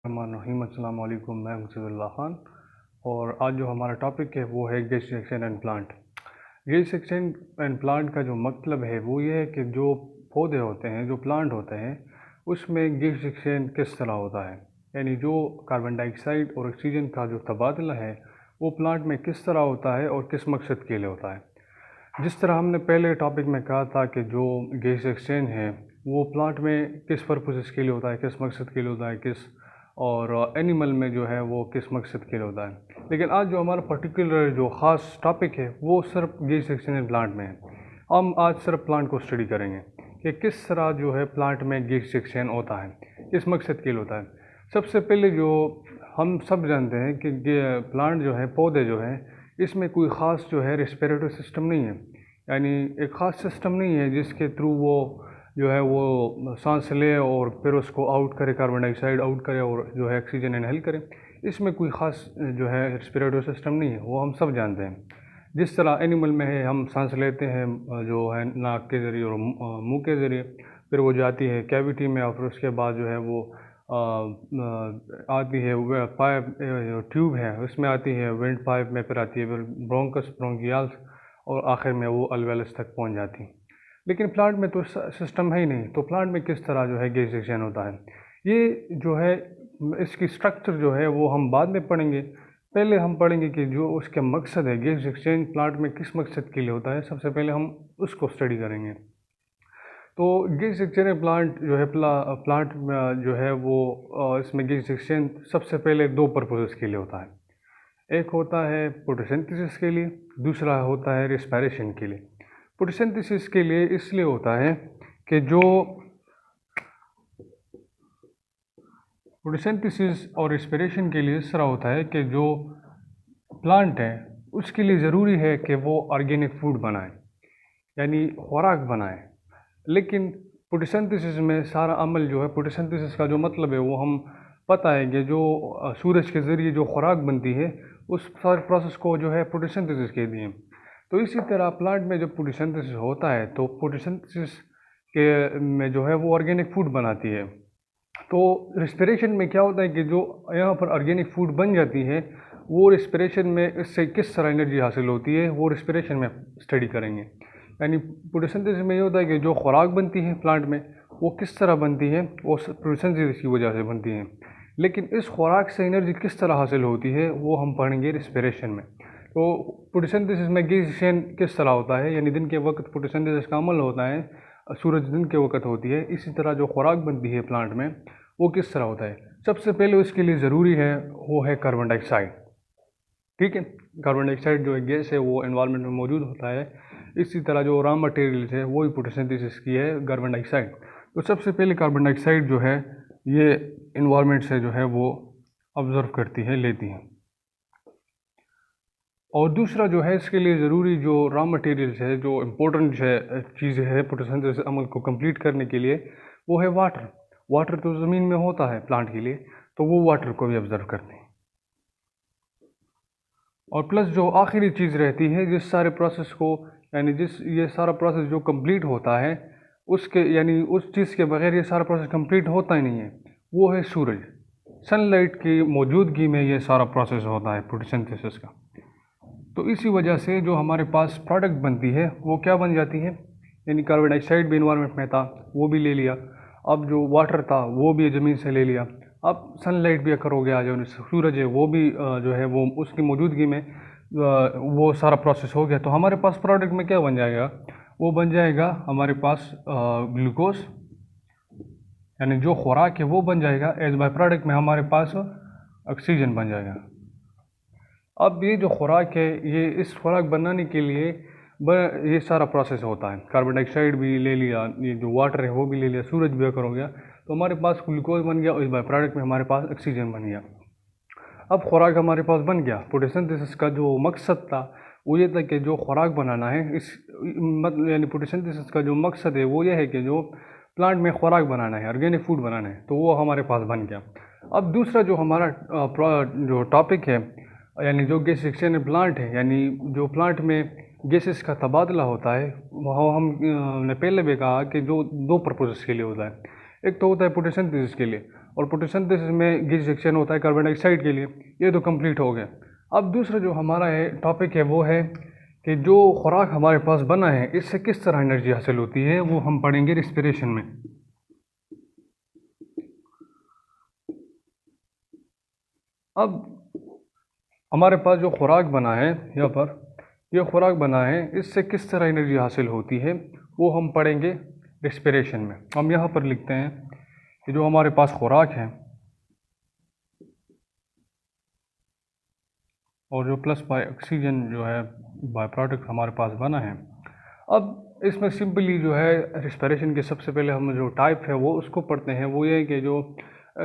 अस्सलाम वालेकुम। मैं मुर्तज़ा ख़ान और आज जो हमारा टॉपिक है वो है gas exchange and plant. Gas exchange and plant का जो मतलब है वो ये है कि जो पौधे होते हैं, जो प्लांट होते हैं, उसमें गैस एक्सचेंज किस तरह होता है, यानी जो कार्बन डाइऑक्साइड और ऑक्सीजन का जो तबादला है वो प्लांट में किस तरह होता है और किस मकसद के लिए होता है। जिस तरह हमने पहले टॉपिक में कहा था कि जो गैस एक्सचेंज है वो प्लांट में किस पर्पसेस के लिए होता है, किस मकसद के लिए होता है, किस और एनिमल में जो है वो किस मकसद के लिए होता है। लेकिन आज जो हमारा पर्टिकुलर जो ख़ास टॉपिक है वो सिर्फ गैस एक्सचेंज प्लांट में है। हम आज सिर्फ प्लांट को स्टडी करेंगे कि किस तरह जो है प्लांट में गैस एक्सचेंज होता है, किस मकसद के लिए होता है। सबसे पहले जो हम सब जानते हैं कि प्लांट जो है, पौधे जो है, इसमें कोई ख़ास जो है रेस्पिरेटरी सिस्टम नहीं है, यानी एक ख़ास सिस्टम नहीं है जिसके थ्रू वो जो है वो सांस ले और फिर उसको आउट करे, कार्बन डाइऑक्साइड आउट करे और जो है ऑक्सीजन इनहेल करे। इसमें कोई ख़ास जो है रेस्पिरेटरी सिस्टम नहीं है, वो हम सब जानते हैं। जिस तरह एनिमल में है, हम सांस लेते हैं जो है नाक के ज़रिए और मुंह के ज़रिए, फिर वो जाती है कैविटी में और फिर उसके बाद जो है वो आती है वह पाइप, ट्यूब है उसमें आती है, विंड पाइप में फिर आती है, फिर ब्रोंकस, ब्रोंकियाल्स और आखिर में वो अल्वेलस तक पहुंच जाती है। लेकिन प्लांट में तो सिस्टम है ही नहीं, तो प्लांट में किस तरह जो है गैस एक्सचेंज होता है, ये जो है इसकी स्ट्रक्चर जो है वो हम बाद में पढ़ेंगे। पहले हम पढ़ेंगे कि जो उसका मकसद है, गैस एक्सचेंज प्लांट में किस मकसद के लिए होता है, सबसे पहले हम उसको स्टडी करेंगे। तो गैस एक्सचेंज प्लांट जो है प्लांट में जो है वो इसमें गैस एक्सचेंज सबसे पहले दो पर्पसेस के लिए होता है। एक होता है फोटोसिंथेसिस के लिए, दूसरा होता है रिस्पायरेशन के लिए। फोटोसिंथेसिस के लिए इसलिए होता है कि जो फोटोसिंथेसिस और रिस्पिरेशन के लिए इस तरह होता है कि जो प्लांट है उसके लिए ज़रूरी है कि वो ऑर्गेनिक फूड बनाए, यानी खुराक बनाए। लेकिन फोटोसिंथेसिस में सारा अमल जो है, फोटोसिंथेसिस का जो मतलब है वो हम पता है कि जो सूरज के ज़रिए जो खुराक बनती है उस सारे प्रोसेस को जो है फोटोसिंथेसिस कहते हैं। तो इसी तरह प्लांट में जब फोटोसिंथेसिस होता है तो फोटोसिंथेसिस के में जो है वो ऑर्गेनिक फूड बनाती है। तो रिस्पिरेशन में क्या होता है कि जो यहाँ पर ऑर्गेनिक फूड बन जाती है, वो रिस्पिरेशन में इससे किस तरह एनर्जी हासिल होती है वो रिस्पिरेशन में स्टडी करेंगे। यानी फोटोसिंथेसिस में ये होता है कि जो खुराक बनती है प्लांट में वो किस तरह बनती है, वो फोटोसिंथेसिस की वजह से बनती है। लेकिन इस खुराक से एनर्जी किस तरह हासिल होती है वो हम पढ़ेंगे रिस्पिरेशन में। तो फोटोसिंथेसिस में गैस एक्सचेंज किस तरह होता है, यानी दिन के वक्त फोटोसिंथेसिस का अमल होता है, सूरज दिन के वक्त होती है। इसी तरह जो खुराक बनती है प्लांट में वो किस तरह होता है। सबसे पहले उसके लिए ज़रूरी है वो है कार्बन डाइऑक्साइड। ठीक है, कार्बन डाइऑक्साइड जो है गैस है वो एनवायरनमेंट में मौजूद होता है। इसी तरह जो रॉ मटेरियल्स है वो ही फोटोसिंथेसिस की है, कार्बन डाइऑक्साइड। तो सबसे पहले कार्बन डाइऑक्साइड जो है ये एनवायरनमेंट से जो है वो ऑब्ज़र्व करती है, लेती है। और दूसरा जो है इसके लिए ज़रूरी जो रॉ मटेरियल्स है, जो इम्पोर्टेंट है चीज़ है फोटोसिंथेसिस अमल को कंप्लीट करने के लिए, वो है वाटर। वाटर तो ज़मीन में होता है प्लांट के लिए, तो वो वाटर को भी ऑब्ज़र्व करते हैं। और प्लस जो आखिरी चीज़ रहती है जिस सारे प्रोसेस को, यानी जिस ये सारा प्रोसेस जो कंप्लीट होता है उसके, यानी उस चीज़ के बगैर ये सारा प्रोसेस कंप्लीट होता ही नहीं है, वो है सूरज। सनलाइट की मौजूदगी में ये सारा प्रोसेस होता है फोटोसिंथेसिस का। तो इसी वजह से जो हमारे पास प्रोडक्ट बनती है वो क्या बन जाती है, यानी कार्बन डाइऑक्साइड भी इन्वायरमेंट में था वो भी ले लिया, अब जो वाटर था वो भी ज़मीन से ले लिया, अब सनलाइट भी अगर हो गया, जो सूरज है वो भी जो है वो उसकी मौजूदगी में वो सारा प्रोसेस हो गया। तो हमारे पास प्रोडक्ट में क्या बन जाएगा, वो बन जाएगा हमारे पास ग्लूकोज, यानी जो खुराक है वो बन जाएगा। एज बाय प्रोडक्ट में हमारे पास ऑक्सीजन बन जाएगा। अब ये जो खुराक है, ये इस खुराक बनाने के लिए ये सारा प्रोसेस होता है। कार्बन डाइऑक्साइड भी ले लिया, ये जो वाटर है वो भी ले लिया, सूरज भी अगर हो गया, तो हमारे पास ग्लूकोज बन गया और इस बाय प्रोडक्ट में हमारे पास ऑक्सीजन बन गया। अब खुराक हमारे पास बन गया। फोटोसिंथेसिस का जो मकसद था वो ये था कि जो खुराक बनाना है, इस मतलब यानी फोटोसिंथेसिस का जो मकसद है वो ये है कि जो प्लांट में खुराक बनाना है, ऑर्गेनिक फूड बनाना है, तो वो हमारे पास बन गया। अब दूसरा जो हमारा जो टॉपिक है, यानी जो गैस एक्सचेंज प्लांट है, यानी जो प्लांट में गैसेस का तबादला होता है, वह हमने पहले भी कहा कि जो दो पर्पसेस के लिए होता है। एक तो होता है फोटोसिंथेसिस के लिए और फोटोसिंथेसिस में गैस एक्सचेंज होता है कार्बन डाइऑक्साइड के लिए। ये तो कंप्लीट हो गया। अब दूसरा जो हमारा है टॉपिक है वो है कि जो खुराक हमारे पास बना है इससे किस तरह एनर्जी हासिल होती है, वो हम पढ़ेंगे रिस्पिरेशन में। अब हमारे पास जो खुराक बना है यहाँ पर, ये खुराक बना है, इससे किस तरह एनर्जी हासिल होती है वो हम पढ़ेंगे रिस्पिरेशन में। हम यहाँ पर लिखते हैं कि जो हमारे पास खुराक है और जो प्लस बाय ऑक्सीजन जो है बाय प्रोडक्ट हमारे पास बना है। अब इसमें सिंपली जो है रिस्पिरेशन के सबसे पहले हम जो टाइप है वो उसको पढ़ते हैं। वो ये है कि जो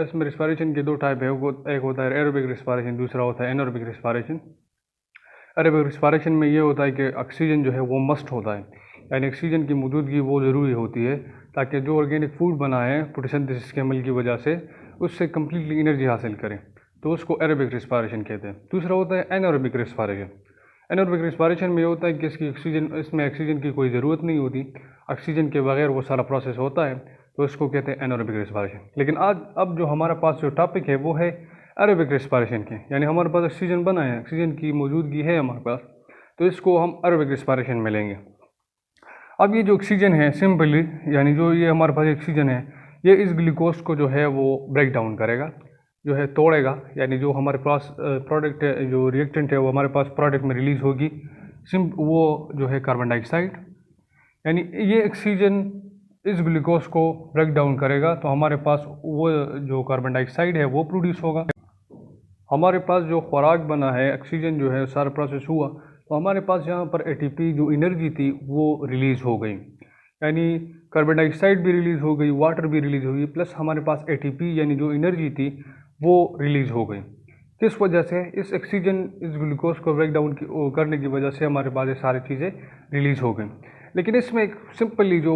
इसमें रिस्पिरेशन के दो टाइप है, वो एक होता है एरोबिक रिस्पिरेशन, दूसरा होता है एनारोबिक रिस्पिरेशन। एरोबिक रिस्पिरेशन में ये होता है कि ऑक्सीजन जो है वो मस्ट होता है, यानी ऑक्सीजन की मौजूदगी वो ज़रूरी होती है ताकि जो ऑर्गेनिक फूड बना है फोटोसिंथेसिस के अमल की वजह से उससे कम्प्लीटली एनर्जी हासिल करें, तो उसको एरोबिक रिस्पिरेशन कहते हैं। दूसरा होता है एनारोबिक रिस्पिरेशन। एनारोबिक रिस्पिरेशन में ये होता है कि इसमें ऑक्सीजन की कोई ज़रूरत नहीं होती, ऑक्सीजन के बगैर वो सारा प्रोसेस होता है, तो इसको कहते हैं एनारोबिक रिस्पिरेशन। लेकिन अब जो हमारे पास जो टॉपिक है वो है एरोबिक रिस्पिरेशन के, यानी हमारे पास ऑक्सीजन बना है, ऑक्सीजन की मौजूदगी है हमारे पास, तो इसको हम एरोबिक रिस्पिरेशन में लेंगे। अब ये जो ऑक्सीजन है सिंपली, यानी जो ये हमारे पास ऑक्सीजन है, ये इस ग्लूकोज को जो है वो ब्रेक डाउन करेगा, जो है तोड़ेगा, यानी जो हमारे पास प्रोडक्ट है, जो रिएक्टेंट है वो हमारे पास प्रोडक्ट में रिलीज़ होगी, वो जो है कार्बन डाइऑक्साइड, यानी ये ऑक्सीजन इस ग्लूकोज को ब्रेक डाउन करेगा, तो हमारे पास वो जो कार्बन डाइऑक्साइड है वो प्रोड्यूस होगा। हमारे पास जो खुराक बना है, ऑक्सीजन जो है सारा प्रोसेस हुआ, तो हमारे पास यहाँ पर एटीपी जो एनर्जी थी वो रिलीज़ हो गई, यानी कार्बन डाइऑक्साइड भी रिलीज़ हो गई, वाटर भी रिलीज़ हो गई, प्लस हमारे पास एटीपी यानी जो एनर्जी थी वो रिलीज़ हो गई। किस वजह से? इस ऑक्सीजन इस ग्लूकोज को ब्रेक डाउन करने की वजह से हमारे पास ये सारी चीज़ें रिलीज़ हो गई। लेकिन इसमें एक सिंपली जो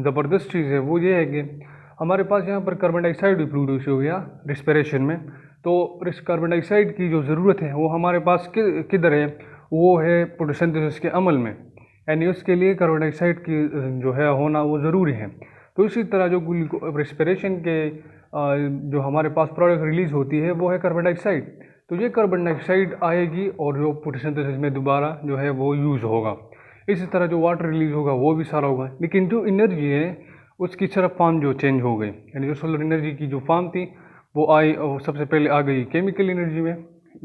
ज़बरदस्त चीज़ है वो ये है कि हमारे पास यहाँ पर कार्बन डाइऑक्साइड भी प्रोड्यूस हो गया रिस्पिरेशन में, तो इस कार्बन डाइऑक्साइड की जो ज़रूरत है वो हमारे पास किधर है? वो है फोटोसिंथेसिस के अमल में, यानी उसके लिए कार्बन डाइऑक्साइड की जो है होना वो ज़रूरी है। तो इसी तरह जो रिस्पिरेशन के जो हमारे पास प्रोडक्ट रिलीज़ होती है वो है कार्बन डाइऑक्साइड, तो ये कार्बन डाइऑक्साइड आएगी और जो फोटोसिंथेसिस में दोबारा जो है वो यूज़ होगा। इसी तरह जो वाटर रिलीज़ होगा वो भी सारा होगा, लेकिन जो एनर्जी है उसकी सिर्फ फॉर्म जो चेंज हो गई, यानी जो सोलर एनर्जी की जो फॉर्म थी वो आई, और सबसे पहले आ गई केमिकल एनर्जी में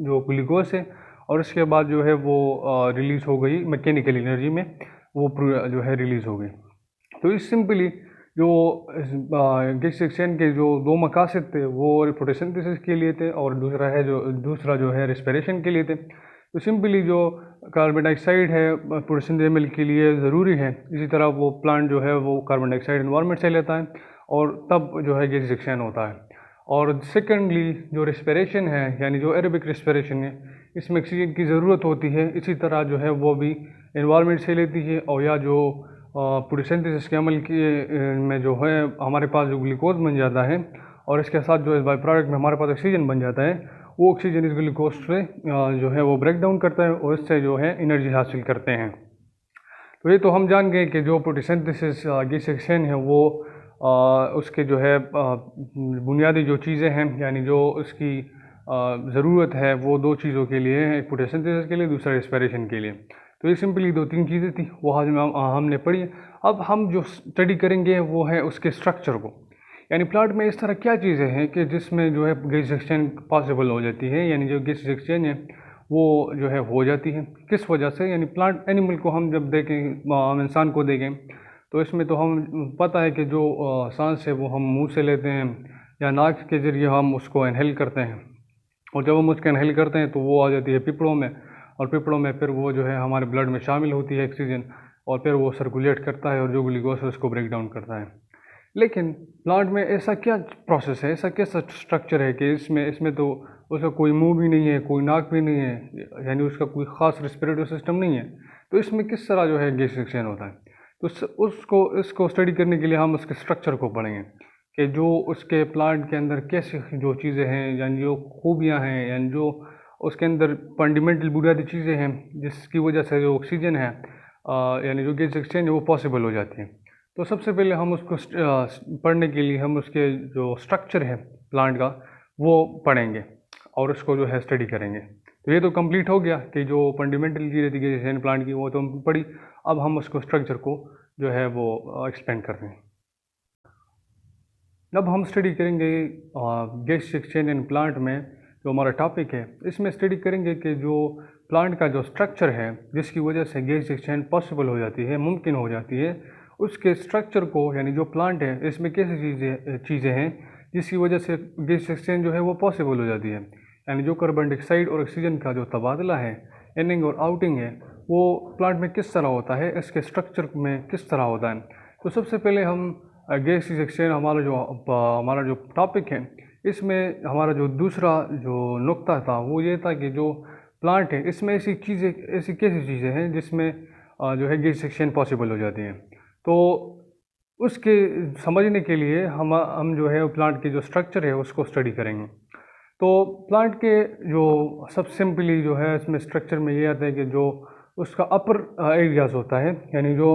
जो ग्लूकोज है, और उसके बाद जो है वो रिलीज़ हो गई मैकेनिकल एनर्जी में, वो जो है रिलीज़ हो गई। तो इस सिंपली जो गैस एक्सचेंज के जो दो मकासद थे वो फोटोसिंथेसिस के लिए थे और दूसरा जो है रिस्पिरेशन के लिए थे। तो सिंपली जो कार्बन डाइऑक्साइड है फोटोसिंथेसिस के लिए ज़रूरी है, इसी तरह वो प्लांट जो है वो कार्बन डाइऑक्साइड एनवायरनमेंट से लेता है और तब जो है गैस एक्सचेंज होता है। और सेकेंडली जो रिस्पिरेशन है, यानी जो एरोबिक रिस्पिरेशन है, इसमें ऑक्सीजन की ज़रूरत होती है, इसी तरह जो है वो भी एनवायरनमेंट से लेती है, और या जो फोटोसिंथेसिस के अमल के में जो है हमारे पास जो ग्लूकोज बन जाता है और इसके साथ जो इस बाई प्रोडक्ट में हमारे पास ऑक्सीजन बन जाता है, वो ऑक्सीजन इस ग्लूकोज से जो है वो ब्रेक डाउन करता है और इससे जो है एनर्जी हासिल करते हैं। तो ये तो हम जान गए कि जो फोटोसिंथेसिस गैस एक्सचेंज है वो उसके जो है बुनियादी जो चीज़ें हैं, यानी जो उसकी ज़रूरत है वो दो चीज़ों के लिए है, एक फोटोसिंथेसिस के लिए, दूसरा रिस्पिरेशन के लिए। तो ये सिंपली दो तीन चीज़ें थी, वो आज हमने पढ़ी। अब हम जो स्टडी करेंगे वो है उसके स्ट्रक्चर को, यानी प्लांट में इस तरह क्या चीज़ें हैं कि जिसमें जो है गैस एक्सचेंज पॉसिबल हो जाती है, यानी जो गैस एक्सचेंज है वो जो है हो जाती है। किस वजह से? यानी प्लांट एनिमल को हम जब देखें, हम इंसान को देखें, तो इसमें तो हम पता है कि जो सांस है वो हम मुंह से लेते हैं या नाक के ज़रिए हम उसको इनहेल करते हैं, और जब हम उसको इनहेल करते हैं तो वो आ जाती है पिपड़ों में, और पिपड़ों में फिर वो जो है हमारे ब्लड में शामिल होती है ऑक्सीजन, और फिर वो सर्कुलेट करता है और जो ग्लूकोज है उसको ब्रेक डाउन करता है। लेकिन प्लांट में ऐसा क्या प्रोसेस है, ऐसा कैसा स्ट्रक्चर है कि इसमें तो उसका कोई मुंह भी नहीं है, कोई नाक भी नहीं है, यानी उसका कोई ख़ास रेस्पिरेटरी सिस्टम नहीं है, तो इसमें किस तरह जो है गैस एक्सचेंज होता है? तो इसको स्टडी करने के लिए हम उसके स्ट्रक्चर को पढ़ेंगे कि जो उसके प्लांट के अंदर कैसी जो चीज़ें हैं, यानी जो खूबियाँ हैं, यानी जो उसके अंदर फंडामेंटल बुनियादी चीज़ें हैं जिसकी वजह से जो ऑक्सीजन है यानी जो गैस एक्सचेंज है वो पॉसिबल हो जाती है। तो सबसे पहले हम उसको पढ़ने के लिए हम उसके जो स्ट्रक्चर है प्लांट का वो पढ़ेंगे और उसको जो है स्टडी करेंगे। तो ये तो कंप्लीट हो गया कि जो फंडामेंटल चीज़ें थी जैसे प्लांट की वो तो हम पढ़ी। अब हम उसको स्ट्रक्चर को जो है वो एक्सप्लेन कर रहे हैं। अब हम स्टडी करेंगे गैस एक्सचेंज इन प्लांट में। जो हमारा टॉपिक है इसमें स्टडी करेंगे कि जो प्लांट का जो स्ट्रक्चर है जिसकी वजह से गैस एक्सचेंज पॉसिबल हो जाती है, मुमकिन हो जाती है, उसके स्ट्रक्चर को यानी जो प्लांट है इसमें कैसी चीज़ें हैं जिसकी वजह से गैस एक्सचेंज जो है वो पॉसिबल हो जाती है। यानी जो कार्बन डाइऑक्साइड और ऑक्सीजन का जो तबादला है, इनिंग और आउटिंग है, वो प्लांट में किस तरह होता है, इसके स्ट्रक्चर में किस तरह होता है। तो सबसे पहले हम गैस एक्सचेंज हमारा जो टॉपिक है इसमें हमारा जो दूसरा जो नुक्ता था वो ये था कि जो प्लांट है इसमें ऐसी कैसी चीज़ें हैं जिसमें जो है गैस एक्सचेंज पॉसिबल हो जाती हैं। तो उसके समझने के लिए हम जो है प्लांट के जो स्ट्रक्चर है उसको स्टडी करेंगे। तो प्लांट के जो सब सिंपली जो है इसमें स्ट्रक्चर में ये आता है कि जो उसका अपर एरियाज़ होता है यानी जो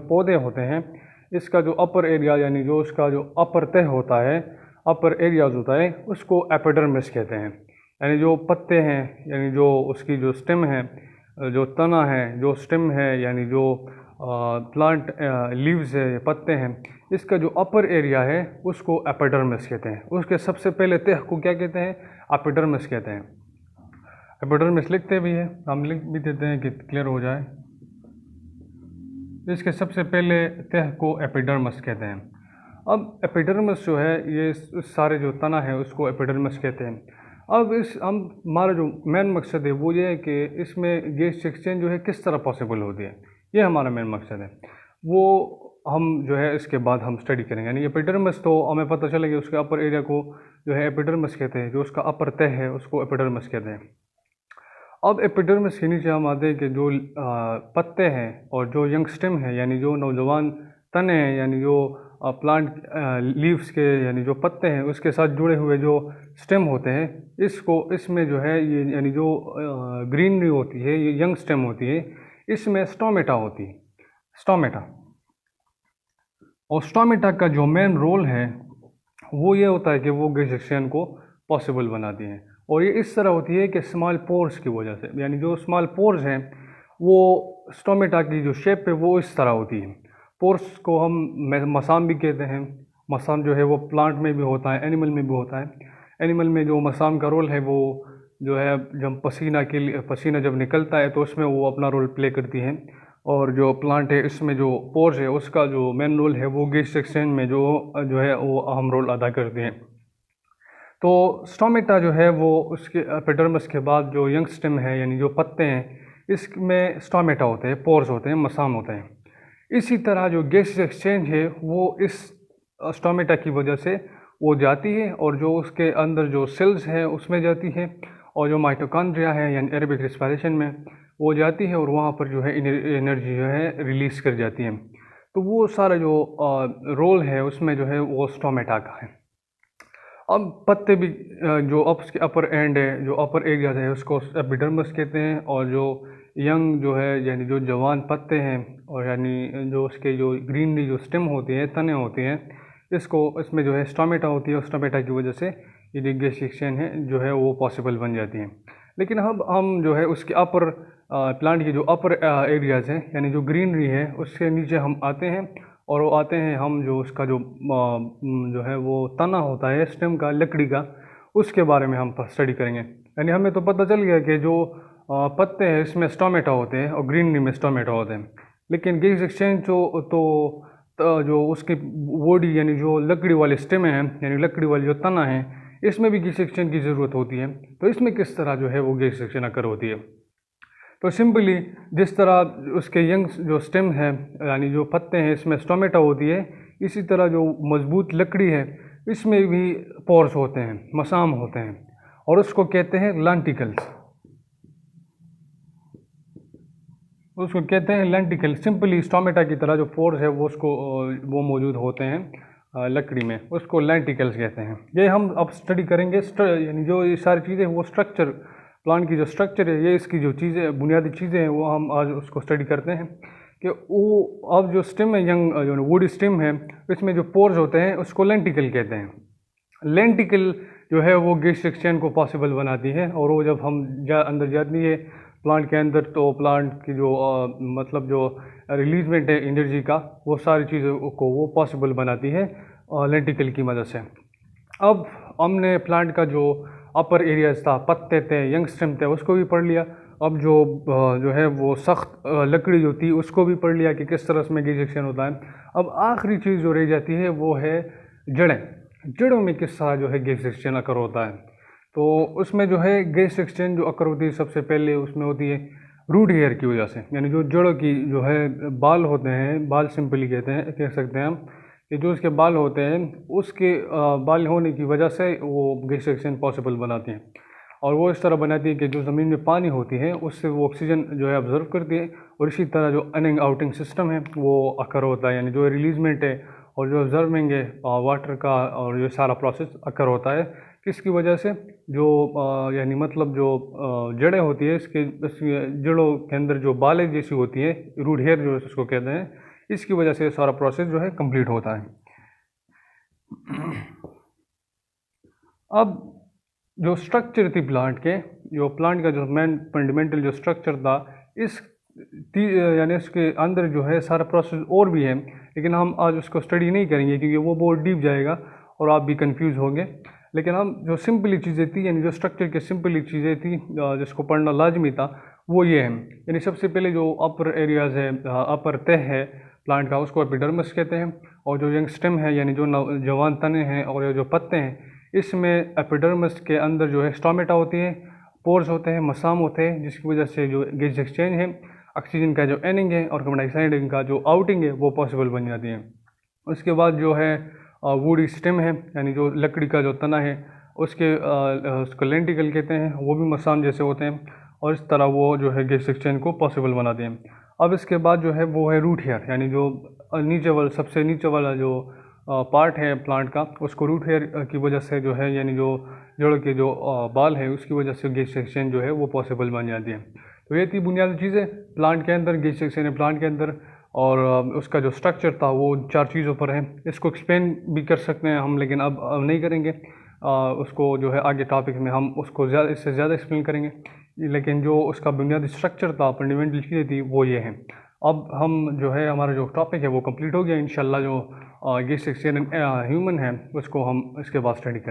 पौधे होते हैं इसका जो अपर एरिया यानी जो उसका जो अपर तह होता है, अपर एरियाज होता है, उसको एपिडर्मिस कहते हैं। यानी जो पत्ते हैं यानी जो उसकी जो स्टेम है, जो तना है, जो स्टेम है यानी जो प्लांट लीव्स है, पत्ते हैं, इसका जो अपर एरिया है उसको एपिडर्मिस कहते हैं। उसके सबसे पहले तह को क्या कहते हैं? एपिडर्मिस कहते हैं। एपिडर्मिस लिखते भी हैं, हम लिख भी देते हैं कि क्लियर हो जाए। इसके सबसे पहले तह को एपिडर्मिस कहते हैं। अब एपिडर्मिस जो है ये सारे जो तना है उसको एपिडर्मिस कहते हैं। अब हमारा जो मेन मकसद है वो ये है कि इसमें गैस एक्सचेंज जो है किस तरह पॉसिबल होती है, ये हमारा मेन मकसद है। वो हम जो है इसके बाद हम स्टडी करेंगे। यानी एपिडर्मिस तो हमें पता चलेगा उसके अपर एरिया को जो है एपिडर्मिस कहते हैं, जो उसका अपर तह है उसको एपिडर्मिस कहते हैं। अब एपिडर्मिस के नीचे हम आते हैं कि जो पत्ते हैं और जो यंग स्टेम है यानी जो नौजवान तने हैं यानी जो प्लांट लीव्स के यानी जो पत्ते हैं उसके साथ जुड़े हुए जो स्टेम होते हैं, इसमें जो है ये यानी जो ग्रीनरी होती है, ये यंग स्टेम होती है, इसमें स्टोमेटा होती है, स्टोमेटा। और स्टोमेटा का जो मेन रोल है वो ये होता है कि वो गैस एक्सचेंज को पॉसिबल बनाती हैं। और ये इस तरह होती है कि स्मॉल पोर्स की वजह से, यानी जो स्मॉल पोर्स हैं वो स्टोमेटा की जो शेप है वो इस तरह होती है। पोर्स को हम मसाम भी कहते हैं। मसाम जो है वो प्लांट में भी होता है, एनिमल में भी होता है। एनिमल में जो मसाम का रोल है वो जो है जब पसीना जब निकलता है तो उसमें वो अपना रोल प्ले करती है। और जो प्लांट है इसमें जो पोर्स है उसका जो मेन रोल है वो गैस एक्सचेंज में जो है वो अहम रोल अदा करती हैं। तो स्टोमेटा जो है वो उसके एपिडर्मिस के बाद जो यंग स्टेम है यानी जो पत्ते हैं इसमें स्टोमेटा होते हैं, पोर्स होते हैं, मसाम होते हैं। इसी तरह जो गैस एक्सचेंज है वो इस स्टोमेटा की वजह से वो जाती है और जो उसके अंदर जो सेल्स हैं उसमें जाती है और जो माइटोकॉन्ड्रिया है यानी एरोबिक रेस्पिरेशन में वो जाती है और वहाँ पर जो है एनर्जी जो है रिलीज़ कर जाती है। तो वो सारा जो रोल है उसमें जो है वो स्टोमेटा का है। अब पत्ते भी जो उसके अपर एंड है, जो अपर एरिया है उसको एपिडर्मिस कहते हैं। और जो यंग जो है यानी जो जवान पत्ते हैं और यानी जो उसके जो ग्रीनरी जो स्टेम होती है, तने होती हैं, इसमें जो है स्टोमेटा होती है और स्टोमेटा की वजह से ये गैस एक्सचेंज है जो है वो पॉसिबल बन जाती है। लेकिन अब हम जो है उसके अपर प्लांट की जो अपर एरियाज़ हैं यानी जो ग्रीनरी है उसके नीचे हम आते हैं और वो आते हैं हम जो उसका जो है वो तना होता है स्टेम का, लकड़ी का, उसके बारे में हम स्टडी करेंगे। यानी हमें तो पता चल गया कि जो पत्ते हैं इसमें स्टोमेटा होते हैं और ग्रीनरी में स्टोमेटा होते हैं। लेकिन गैस एक्सचेंज जो उसकी बॉडी यानी जो लकड़ी वाले स्टेम हैं यानी लकड़ी वाली जो तना है इसमें भी गैस एक्सचेंज की ज़रूरत होती है। तो इसमें किस तरह जो है वो गैस एक्सचेंज अकर होती है? तो सिंपली जिस तरह उसके यंग जो स्टेम है यानी जो पत्ते हैं इसमें स्टोमेटा होती है, इसी तरह जो मजबूत लकड़ी है इसमें भी पोर्स होते हैं, मसाम होते हैं और उसको कहते हैं लेंटिकल्स। उसको कहते हैं लेंटिकल। सिंपली स्टोमेटा की तरह जो पोर्स है वो मौजूद होते हैं लकड़ी में, उसको लेंटिकल्स कहते हैं। ये हम अब स्टडी करेंगे। यानी जो ये सारी चीज़ें वो स्ट्रक्चर, प्लांट की जो स्ट्रक्चर है, ये इसकी जो चीज़ें बुनियादी चीज़ें हैं वो हम आज उसको स्टडी करते हैं कि वो अब जो स्टेम है, यंग जो वुड स्टेम है, इसमें जो पोर्स होते हैं उसको लेंटिकल कहते हैं। लेंटिकल जो है वो गैस एक्सचेंज को पॉसिबल बनाती है, और वो जब हम अंदर जाती है प्लांट के अंदर, तो प्लांट की जो मतलब जो रिलीजमेंट है एनर्जी का, वो सारी चीज़ों को वो पॉसिबल बनाती है लेंटिकल की मदद से। अब हमने प्लांट का जो अपर एरियाज था, पत्ते थे, यंग स्टेम थे, उसको भी पढ़ लिया। अब जो है वो सख्त लकड़ी जो थी उसको भी पढ़ लिया कि किस तरह उसमें गैस एक्सचेंज होता है। अब आखिरी चीज़ जो रह जाती है वो है जड़ें। जड़ों में किस तरह जो है गैस एक्सचेंज अकर होता है। तो उसमें जो है गैस एक्सचेंज जो अकर होती है सबसे पहले उसमें होती है रूट हेयर की वजह से, यानी जो जड़ों की जो है बाल होते हैं, बाल सिंपली कह सकते हैं हम कि जो उसके बाल होते हैं उसके बाल होने की वजह से वो गैस एक्सचेंज पॉसिबल बनाती हैं। और वो इस तरह बनाती है कि जो ज़मीन में पानी होती है उससे वो ऑक्सीजन जो है ऑब्जर्व करती है, और इसी तरह जो इनिंग आउटिंग सिस्टम है वो अकर होता है, यानी जो रिलीजमेंट है और जो ऑब्जर्विंग है वाटर का, और ये सारा प्रोसेस अकर होता है। किसकी वजह से? जो यानी मतलब जो जड़ें होती है इसके जड़ों के अंदर जो बालें जैसी होती है, रूट हेयर जो इसको कहते हैं, इसकी वजह से सारा प्रोसेस जो है कंप्लीट होता है। अब जो स्ट्रक्चर थी प्लांट के, जो प्लांट का जो मेन फंडामेंटल जो स्ट्रक्चर था, यानी इसके अंदर जो है सारा प्रोसेस और भी है, लेकिन हम आज उसको स्टडी नहीं करेंगे क्योंकि वो बहुत डीप जाएगा और आप भी कंफ्यूज होंगे। लेकिन हम जो सिंपली चीज़ें थी, यानी जो स्ट्रक्चर के सिंपली चीज़ें थी जिसको पढ़ना लाजमी था, वो ये है। यानी सबसे पहले जो अपर एरियाज़ है, अपर तह है प्लांट का, उसको एपिडर्मिस कहते हैं। और जो यंग स्टेम है, यानी जो जवान तने हैं और ये जो पत्ते हैं, इसमें एपिडर्मिस के अंदर जो है स्टोमेटा होती है, पोर्स होते हैं, मसाम होते हैं, जिसकी वजह से जो गैस एक्सचेंज है, ऑक्सीजन का जो इनिंग है और कार्बन डाइऑक्साइड का जो आउटिंग है, वो पॉसिबल बन जाती है। उसके बाद जो है वुडी स्टेम है, यानी जो लकड़ी का जो तना है उसको लेंटिकल कहते हैं, वो भी मसाम जैसे होते हैं, और इस तरह वो जो है गैस एक्सचेंज को पॉसिबल बनाते हैं। अब इसके बाद जो है वो है रूट हेयर, यानी जो सबसे नीचे वाला जो पार्ट है प्लांट का, उसको रूट हेयर की वजह से जो है, यानी जो जड़ के जो बाल है उसकी वजह से गैस एक्सचेंज जो है वो पॉसिबल बन जाती है। तो ये थी बुनियादी चीज़ें प्लांट के अंदर, गैस एक्सचेंज है प्लांट के अंदर, और उसका जो स्ट्रक्चर था वो 4 चीज़ों पर है। इसको एक्सप्लेन भी कर सकते हैं हम, लेकिन अब नहीं करेंगे। उसको जो है आगे टॉपिक में हम उसको इससे ज़्यादा एक्सप्लेन करेंगे, लेकिन जो उसका बुनियादी स्ट्रक्चर था, फंडामेंटल चीज़ें थी, वो ये हैं। अब हम जो है हमारा जो टॉपिक है वो कंप्लीट हो गया। इंशाल्लाह जो गैस एक्सचेंज ह्यूमन है उसको हम इसके बाद स्टडी करेंगे।